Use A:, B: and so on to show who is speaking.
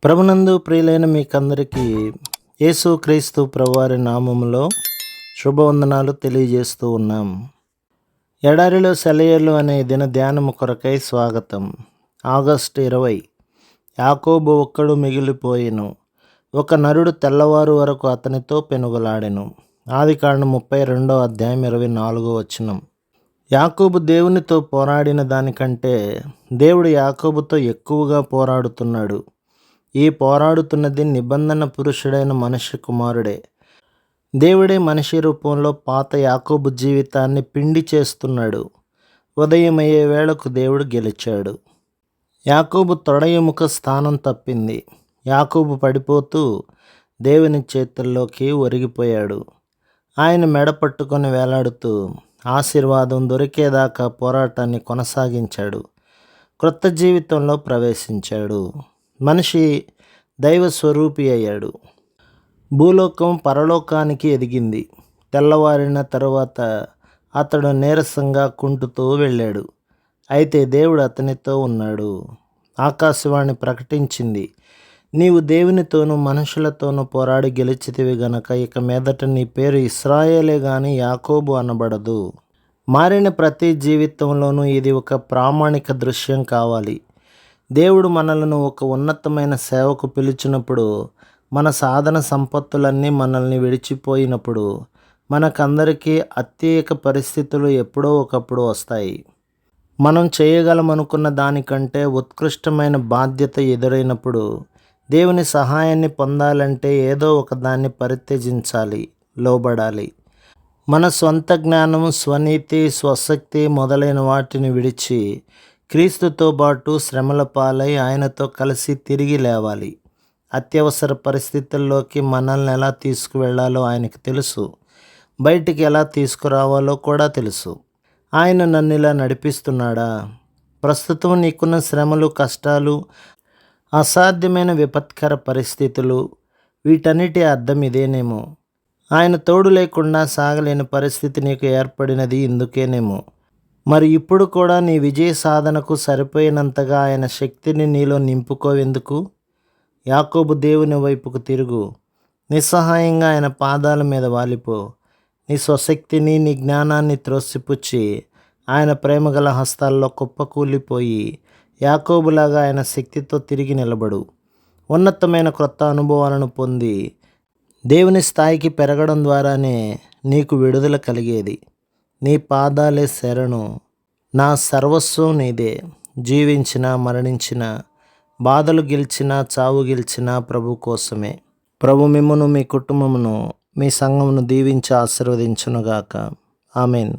A: ప్రభునందు ప్రియులైన మీకందరికీ యేసుక్రీస్తు ప్రభువారి నామములో శుభవందనాలు తెలియజేస్తూ ఉన్నాం. ఎడారిలో సెలయేళ్ళు అనే దిన ధ్యానము కొరకై స్వాగతం. ఆగస్టు 20. యాకోబు ఒక్కడు మిగిలిపోయెను, ఒక నరుడు తెల్లవారు వరకు అతనితో పెనుగులాడెను. ఆదికాండం 32:24. యాకోబు దేవునితో పోరాడిన దానికంటే దేవుడు యాకోబుతో ఎక్కువగా పోరాడుతున్నాడు. ఈ పోరాడుతున్నది నిబంధన పురుషుడైన మనిషి కుమారుడే. దేవుడే మనిషి రూపంలో పాత యాకోబు జీవితాన్ని పిండి చేస్తున్నాడు. ఉదయం అయ్యే వేళకు దేవుడు గెలిచాడు. యాకోబు తొడ ఎముక స్థానం తప్పింది. యాకోబు పడిపోతూ దేవుని చేతుల్లోకి ఒరిగిపోయాడు. ఆయన మెడ పట్టుకొని వేలాడుతూ ఆశీర్వాదం దొరికేదాకా పోరాటాన్ని కొనసాగించాడు. క్రొత్త జీవితంలో ప్రవేశించాడు. మనిషి దైవ స్వరూపి అయ్యాడు. భూలోకం పరలోకానికి ఎదిగింది. తెల్లవారిన తరువాత అతడు నీరసంగా కుంటుతూ వెళ్ళాడు. అయితే దేవుడు అతనితో ఉన్నాడు. ఆకాశవాణి ప్రకటించింది, నీవు దేవునితోనూ మనుషులతోనూ పోరాడి గెలిచితివి గనక ఇక మీదట నీ పేరు ఇశ్రాయేలే గాని యాకోబు అనబడదు. మారిన ప్రతి జీవితంలోనూ ఇది ఒక ప్రామాణిక దృశ్యం కావాలి. దేవుడు మనలను ఒక ఉన్నతమైన సేవకు పిలిచినప్పుడు, మన సాధన సంపత్తులన్నీ మనల్ని విడిచిపోయినప్పుడు మనకందరికీ అత్యేక పరిస్థితులు ఎప్పుడో ఒకప్పుడు వస్తాయి. మనం చేయగలమనుకున్న దానికంటే ఉత్కృష్టమైన బాధ్యత ఎదురైనప్పుడు దేవుని సహాయాన్ని పొందాలంటే ఏదో ఒక దాన్ని పరిత్యజించాలి, లోబడాలి. మన స్వంత జ్ఞానం, స్వనీతి, స్వశక్తి మొదలైన వాటిని విడిచి క్రీస్తుతో పాటు శ్రమల పాలై ఆయనతో కలిసి తిరిగి లేవాలి. అత్యవసర పరిస్థితుల్లోకి మనల్ని ఎలా తీసుకువెళ్లాలో ఆయనకు తెలుసు. బయటికి ఎలా తీసుకురావాలో కూడా తెలుసు. ఆయన నన్ను ఇలా నడిపిస్తున్నాడా? ప్రస్తుతం నీకున్న శ్రమలు, కష్టాలు, అసాధ్యమైన విపత్కర పరిస్థితులు, వీటన్నిటి అర్థం ఇదేనేమో. ఆయన తోడు లేకుండా సాగలేని పరిస్థితి నీకు ఏర్పడినది ఇందుకేనేమో. మరి ఇప్పుడు కూడా నీ విజయ సాధనకు సరిపోయినంతగా ఆయన శక్తిని నీలో నింపుకోవెందుకు? యాకోబు దేవుని వైపుకు తిరుగు. నిస్సహాయంగా ఆయన పాదాల మీద వాలిపో. నీ స్వశక్తిని, నీ జ్ఞానాన్ని త్రోసిపుచ్చి ఆయన ప్రేమగల హస్తాల్లో కుప్పకూలిపోయి యాకోబులాగా ఆయన శక్తితో తిరిగి నిలబడు. ఉన్నతమైన క్రొత్త అనుభవాలను పొంది దేవుని స్థాయికి పెరగడం ద్వారానే నీకు విడుదల కలిగేది. నీ పాదాలే శరణు, నా సర్వస్వం నీదే. జీవించినా మరణించినా, బాధలు గెలిచినా చావు గెలిచినా ప్రభు కోసమే. ప్రభు మిమ్మును, మీ కుటుంబమును, మీ సంఘమును దీవించి ఆశీర్వదించునుగాక. ఆమెన్.